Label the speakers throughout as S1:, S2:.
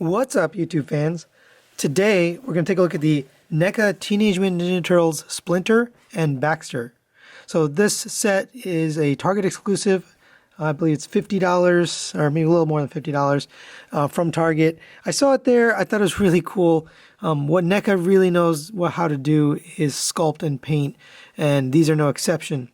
S1: What's up, YouTube fans? Today, we're going to take a look at the NECA Teenage Mutant Ninja Turtles Splinter and Baxter. So this set is a Target exclusive. I believe it's $50 or maybe a little more than $50 from Target. I saw it there. I thought it was really cool. What NECA really knows how to do is sculpt and paint, and these are no exception.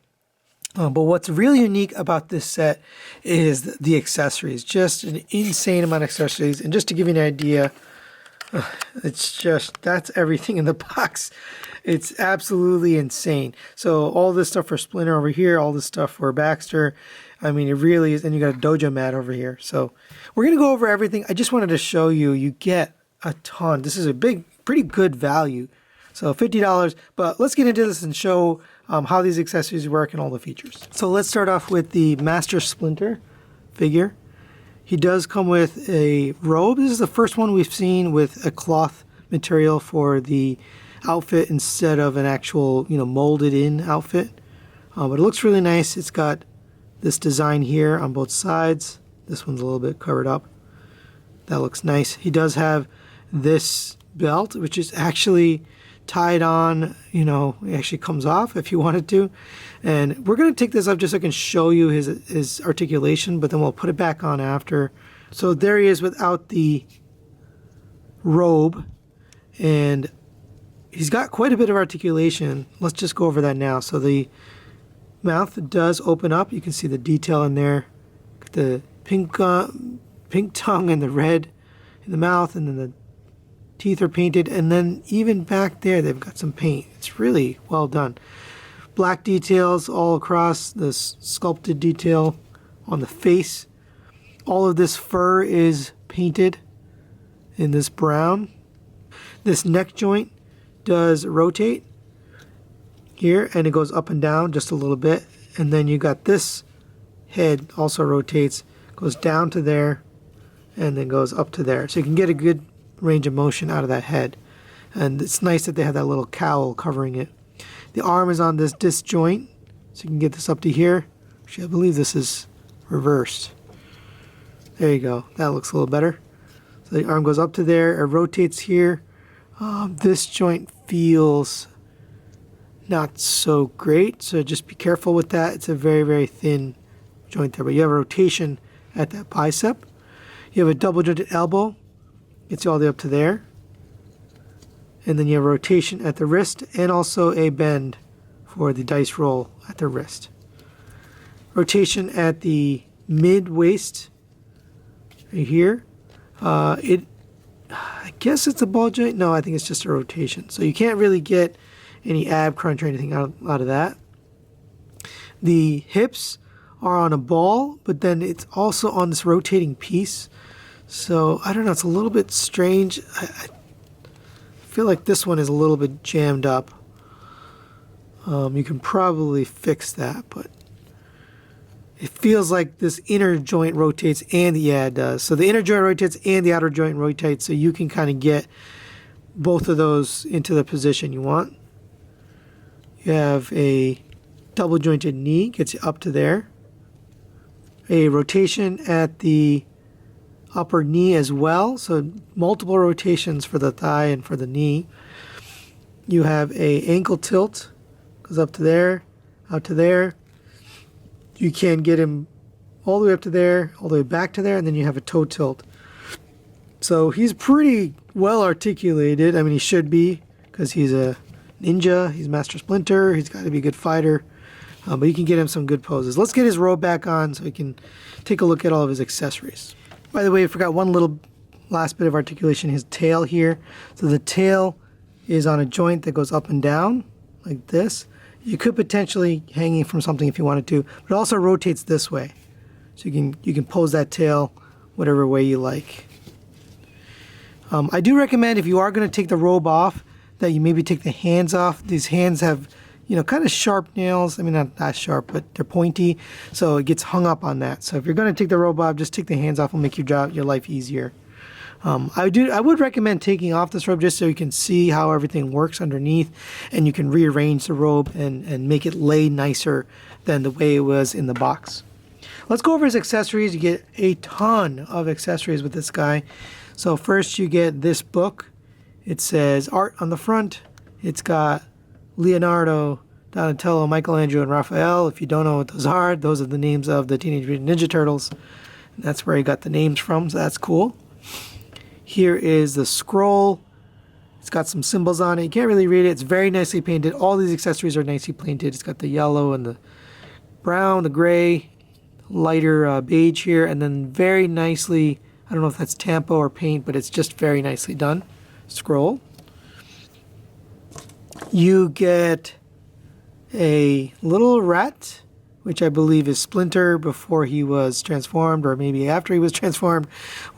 S1: But what's really unique about this set is the accessories. Just an insane amount of accessories. And just to give you an idea, that's everything in the box. It's absolutely insane. So all this stuff for Splinter over here, all this stuff for Baxter. I mean, it really is. And you got a dojo mat over here. So we're going to go over everything. I just wanted to show you, you get a ton. This is a pretty good value. So $50, but let's get into this and show how these accessories work and all the features. So let's start off with the Master Splinter figure. He does come with a robe. This is the first one we've seen with a cloth material for the outfit instead of an actual, molded in outfit. But it looks really nice. It's got this design here on both sides. This one's a little bit covered up. That looks nice. He does have this belt, which is actually tied on, it actually comes off if you wanted to. And we're going to take this up just so I can show you his articulation, but then we'll put it back on after. So there he is without the robe, and he's got quite a bit of articulation. Let's just go over that now. So the mouth does open up. You can see the detail in there. Got the pink tongue and the red in the mouth, and then the teeth are painted, and then even back there they've got some paint. It's really well done. Black details all across, this sculpted detail on the face. All of this fur is painted in this brown. This neck joint does rotate here, and it goes up and down just a little bit, and then you got this head also rotates, goes down to there, and then goes up to there. So you can get a good range of motion out of that head. And it's nice that they have that little cowl covering it. The arm is on this disc joint, so you can get this up to here. Actually, I believe this is reversed. There you go. That looks a little better. So the arm goes up to there, it rotates here. This joint feels not so great, so just be careful with that. It's a very, very thin joint there, but you have a rotation at that bicep. You have a double jointed elbow. Gets you all the way up to there. And then you have a rotation at the wrist and also a bend for the dice roll at the wrist. Rotation at the mid-waist right here. I guess it's a ball joint. No, I think it's just a rotation. So you can't really get any ab crunch or anything out of that. The hips are on a ball, but then it's also on this rotating piece. So, I don't know, it's a little bit strange. I feel like this one is a little bit jammed up. You can probably fix that, but it feels like this inner joint rotates and it does. So the inner joint rotates and the outer joint rotates, so you can kind of get both of those into the position you want. You have a double jointed knee, gets you up to there. A rotation at the upper knee as well, so multiple rotations for the thigh and for the knee. You have a ankle tilt, goes up to there, out to there. You can get him all the way up to there, all the way back to there, and then you have a toe tilt. So he's pretty well articulated. I mean, he should be, because he's a ninja, he's Master Splinter, he's got to be a good fighter, but you can get him some good poses. Let's get his robe back on so we can take a look at all of his accessories. By the way, I forgot one little last bit of articulation, his tail here. So the tail is on a joint that goes up and down like this. You could potentially hang it from something if you wanted to, but it also rotates this way. So you can pose that tail whatever way you like. I do recommend, if you are going to take the robe off, that you maybe take the hands off. These hands have, kind of sharp nails. I mean, not that sharp, but they're pointy, so it gets hung up on that. So if you're going to take the robe off, just take the hands off. It'll make your life easier. I would recommend taking off this robe just so you can see how everything works underneath, and you can rearrange the robe and make it lay nicer than the way it was in the box. Let's go over his accessories. You get a ton of accessories with this guy. So first you get this book. It says art on the front. It's got Leonardo, Donatello, Michelangelo, and Raphael. If you don't know what those are the names of the Teenage Mutant Ninja Turtles. And that's where he got the names from, so that's cool. Here is the scroll. It's got some symbols on it. You can't really read it. It's very nicely painted. All these accessories are nicely painted. It's got the yellow and the brown, the gray, lighter beige here, and then very nicely, I don't know if that's tampo or paint, but it's just very nicely done. Scroll. You get a little rat, which I believe is Splinter before he was transformed, or maybe after he was transformed,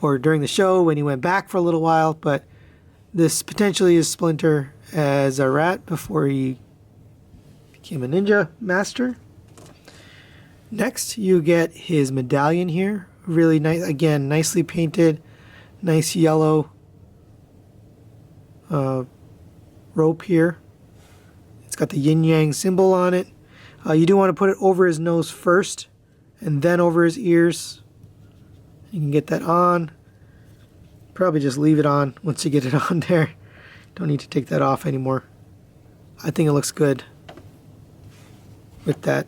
S1: or during the show when he went back for a little while. But this potentially is Splinter as a rat before he became a ninja master. Next, you get his medallion here. Really nice, again, nicely painted, nice yellow rope here. It's got the yin-yang symbol on it. You do want to put it over his nose first and then over his ears. You can get that on. Probably just leave it on once you get it on there. Don't need to take that off anymore. I think it looks good with that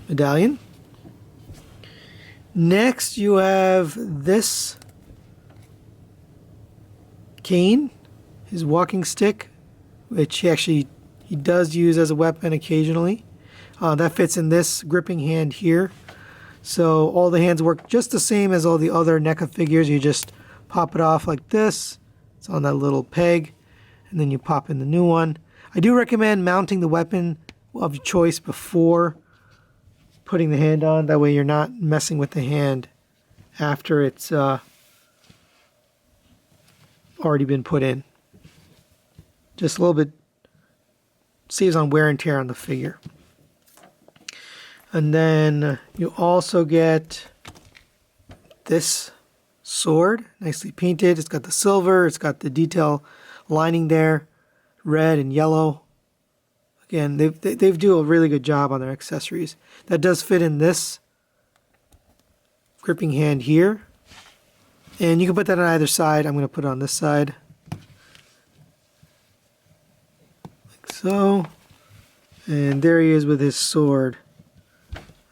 S1: medallion. Next you have this cane, his walking stick, which he does use as a weapon occasionally. That fits in this gripping hand here. So all the hands work just the same as all the other NECA figures. You just pop it off like this. It's on that little peg, and then you pop in the new one. I do recommend mounting the weapon of your choice before putting the hand on. That way you're not messing with the hand after it's already been put in. Just a little bit saves on wear and tear on the figure. And then you also get this sword, nicely painted. It's got the silver, it's got the detail lining there, red and yellow. Again, they do a really good job on their accessories. That does fit in this gripping hand here. And you can put that on either side. I'm going to put it on this side. Like so. And there he is with his sword.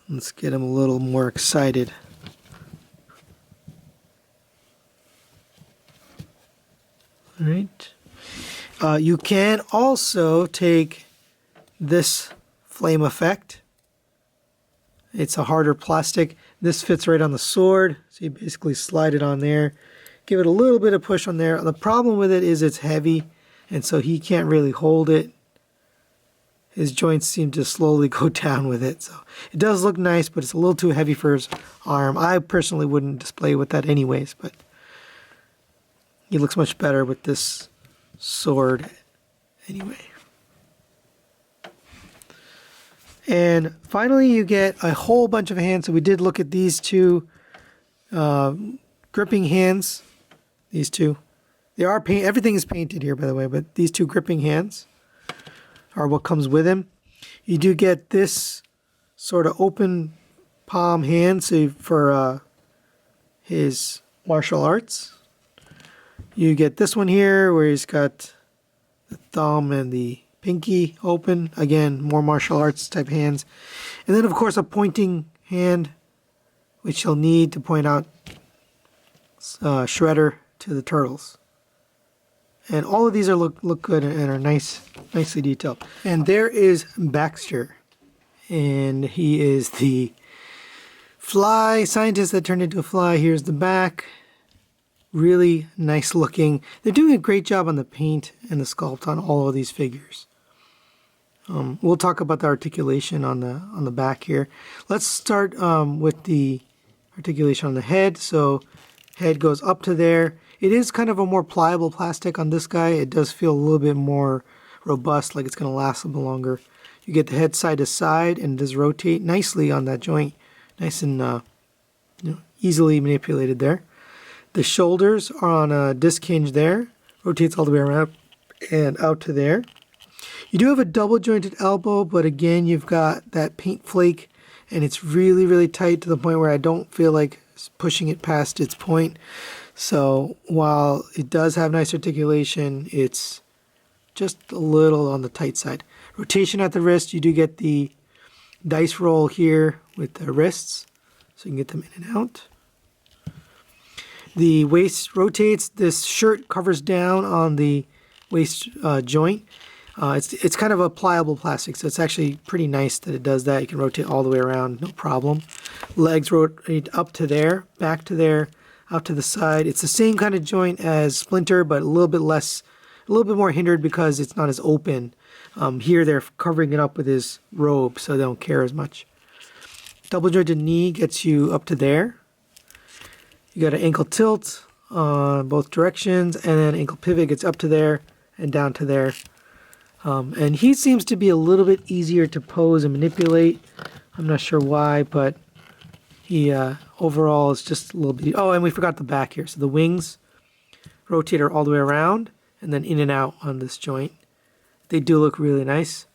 S1: Let's get him a little more excited. All right. You can also take this flame effect. It's a harder plastic. This fits right on the sword, so you basically slide it on there. Give it a little bit of push on there. The problem with it is it's heavy, and so he can't really hold it. His joints seem to slowly go down with it. So it does look nice, but it's a little too heavy for his arm. I personally wouldn't display with that anyways, but he looks much better with this sword anyway. And finally you get a whole bunch of hands. So we did look at these two gripping hands. These two. They are paint. Everything is painted here, by the way, but these two gripping hands are what comes with him. You do get this sort of open palm hand, so for his martial arts. You get this one here where he's got the thumb and the pinky open. Again, more martial arts type hands. And then of course a pointing hand, which you'll need to point out Shredder to the turtles. And all of these look good and are nicely detailed. And there is Baxter. And he is the fly scientist that turned into a fly. Here's the back. Really nice looking. They're doing a great job on the paint and the sculpt on all of these figures. We'll talk about the articulation on the back here. Let's start with the articulation on the head. So head goes up to there. It is kind of a more pliable plastic on this guy. It does feel a little bit more robust, like it's going to last a little longer. You get the head side to side, and it does rotate nicely on that joint. Nice and easily manipulated there. The shoulders are on a disc hinge there. Rotates all the way around and out to there. You do have a double jointed elbow, but again, you've got that paint flake and it's really, really tight to the point where I don't feel like pushing it past its point. So while it does have nice articulation, it's just a little on the tight side. Rotation at the wrist, you do get the dice roll here with the wrists, so you can get them in and out. The waist rotates. This shirt covers down on the waist joint. It's kind of a pliable plastic, so it's actually pretty nice that it does that. You can rotate all the way around, no problem. Legs rotate up to there, back to there, out to the side. It's the same kind of joint as Splinter, but a little bit less, a little bit more hindered because it's not as open. Here they're covering it up with his robe, so they don't care as much. Double jointed knee gets you up to there. You got an ankle tilt on both directions, and then ankle pivot gets up to there and down to there. And he seems to be a little bit easier to pose and manipulate. I'm not sure why, but he overall is just a little bit... Oh, and we forgot the back here. So the wings rotate all the way around and then in and out on this joint. They do look really nice.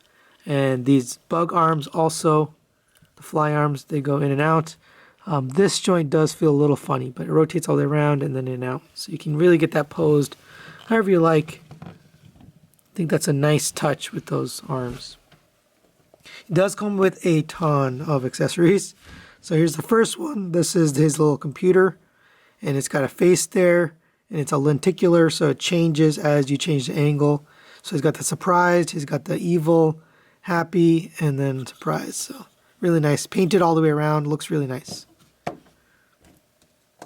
S1: And these bug arms also, the fly arms, they go in and out. This joint does feel a little funny, but it rotates all the way around and then in and out. So you can really get that posed however you like. I think that's a nice touch with those arms. It does come with a ton of accessories. So here's the first one. This is his little computer, and it's got a face there, and it's a lenticular, so it changes as you change the angle. So he's got the surprised, he's got the evil, happy, and then surprised. So really nice. Painted all the way around. Looks really nice.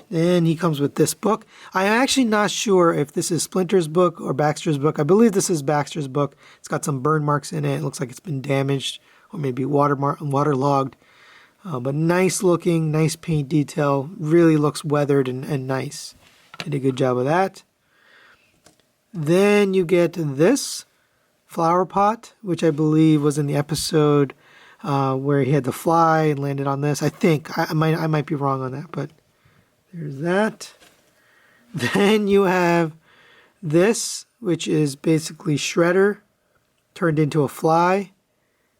S1: Then he comes with this book. I'm actually not sure if this is Splinter's book or Baxter's book. I believe this is Baxter's book. It's got some burn marks in it. It looks like it's been damaged or maybe waterlogged. But nice looking, nice paint detail. Really looks weathered and nice. Did a good job of that. Then you get this flower pot, which I believe was in the episode where he had to fly and landed on this. I think. I might be wrong on that, but there's that. Then you have this, which is basically Shredder turned into a fly.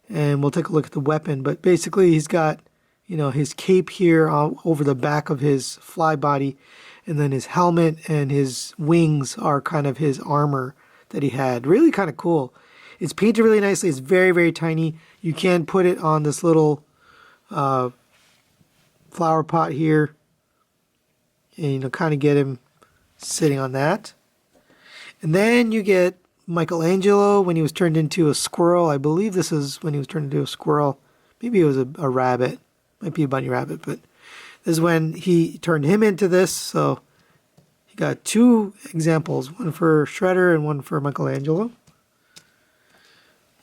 S1: And we'll take a look at the weapon. But basically he's got, you know, his cape here over the back of his fly body. And then his helmet and his wings are kind of his armor that he had. Really kind of cool. It's painted really nicely. It's very, very tiny. You can put it on this little flower pot here. And, you know, kind of get him sitting on that. And then you get Michelangelo when he was turned into a squirrel. I believe this is when he was turned into a squirrel. Maybe it was a rabbit. Might be a bunny rabbit, but this is when he turned him into this. So you got two examples, one for Shredder and one for Michelangelo.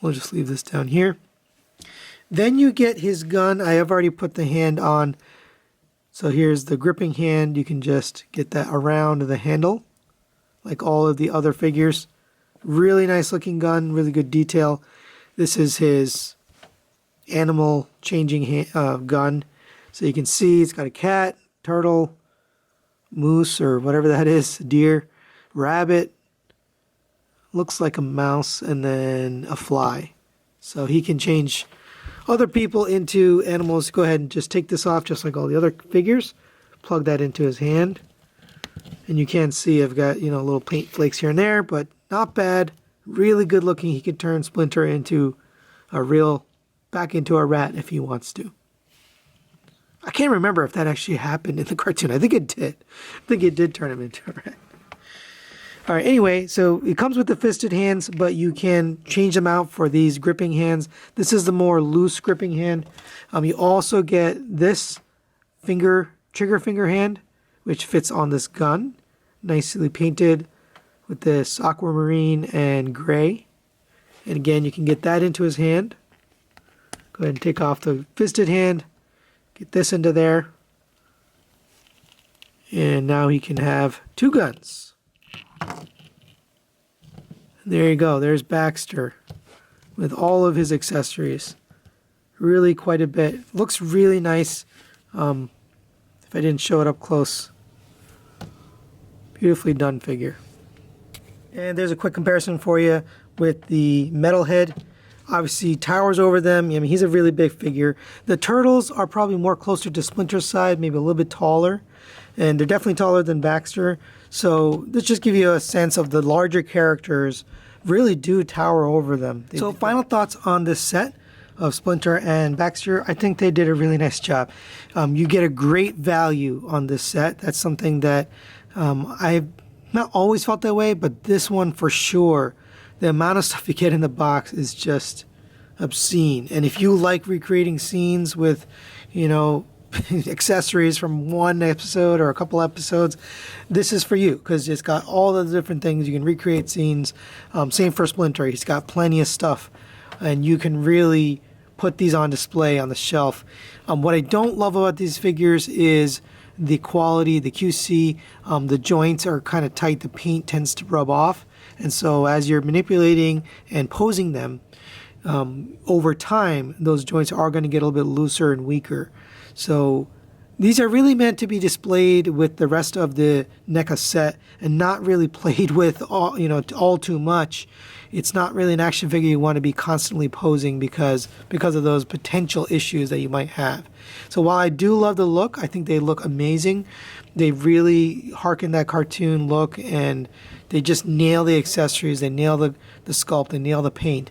S1: We'll just leave this down here. Then you get his gun. I have already put the hand on. So here's the gripping hand. You can just get that around the handle, like all of the other figures. Really nice looking gun, really good detail. This is his animal changing gun. So you can see it's got a cat, turtle, moose, or whatever that is, deer, rabbit, looks like a mouse, and then a fly. So he can change other people into animals. Go ahead and just take this off just like all the other figures. Plug that into his hand. And you can see I've got, you know, little paint flakes here and there, but not bad. Really good looking. He could turn Splinter into back into a rat if he wants to. I can't remember if that actually happened in the cartoon. I think it did. I think it did turn him into a rat. All right, anyway, so it comes with the fisted hands, but you can change them out for these gripping hands. This is the more loose gripping hand. You also get this trigger finger hand, which fits on this gun. Nicely painted with this aquamarine and gray. And again, you can get that into his hand. Go ahead and take off the fisted hand. Get this into there. And now he can have two guns. There you go. There's Baxter with all of his accessories. Really quite a bit. Looks really nice. If I didn't show it up close. Beautifully done figure. And there's a quick comparison for you with the metal head. obviously towers over them. I mean, he's a really big figure. The turtles are probably more closer to Splinter's side, maybe a little bit taller, and they're definitely taller than Baxter. So this just give you a sense of the larger characters really do tower over them. So final thoughts on this set of Splinter and Baxter. I think they did a really nice job. You get a great value on this set. That's something that I've not always felt that way, but this one for sure. The amount of stuff you get in the box is just obscene. And if you like recreating scenes with, you know, accessories from one episode or a couple episodes, this is for you because it's got all the different things. You can recreate scenes. Same for Splinter. He's got plenty of stuff. And you can really put these on display on the shelf. What I don't love about these figures is the quality, the QC. The joints are kind of tight. The paint tends to rub off. And so as you're manipulating and posing them, over time, those joints are going to get a little bit looser and weaker. So these are really meant to be displayed with the rest of the NECA set and not really played with all too much. It's not really an action figure you want to be constantly posing because of those potential issues that you might have. So while I do love the look, I think they look amazing. They really harken that cartoon look, and they just nail the accessories. They nail the sculpt. They nail the paint.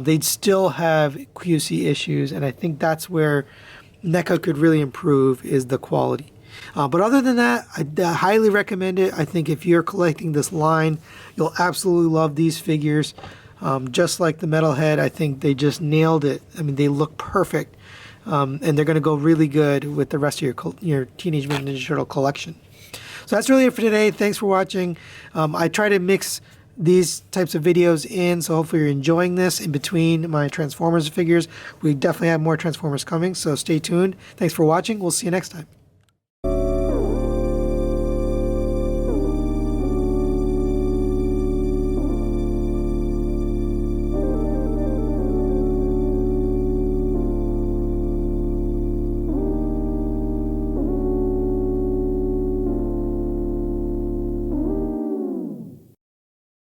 S1: They'd still have QC issues, and I think that's where NECA could really improve, is the quality. But other than that, I highly recommend it. I think if you're collecting this line, you'll absolutely love these figures. Just like the Metalhead, I think they just nailed it. I mean, they look perfect. And they're going to go really good with the rest of your Teenage Mutant Ninja Turtle collection. So that's really it for today. Thanks for watching. I try to mix these types of videos in, so hopefully you're enjoying this in between my Transformers figures. We definitely have more Transformers coming, so stay tuned. Thanks for watching. We'll see you next time.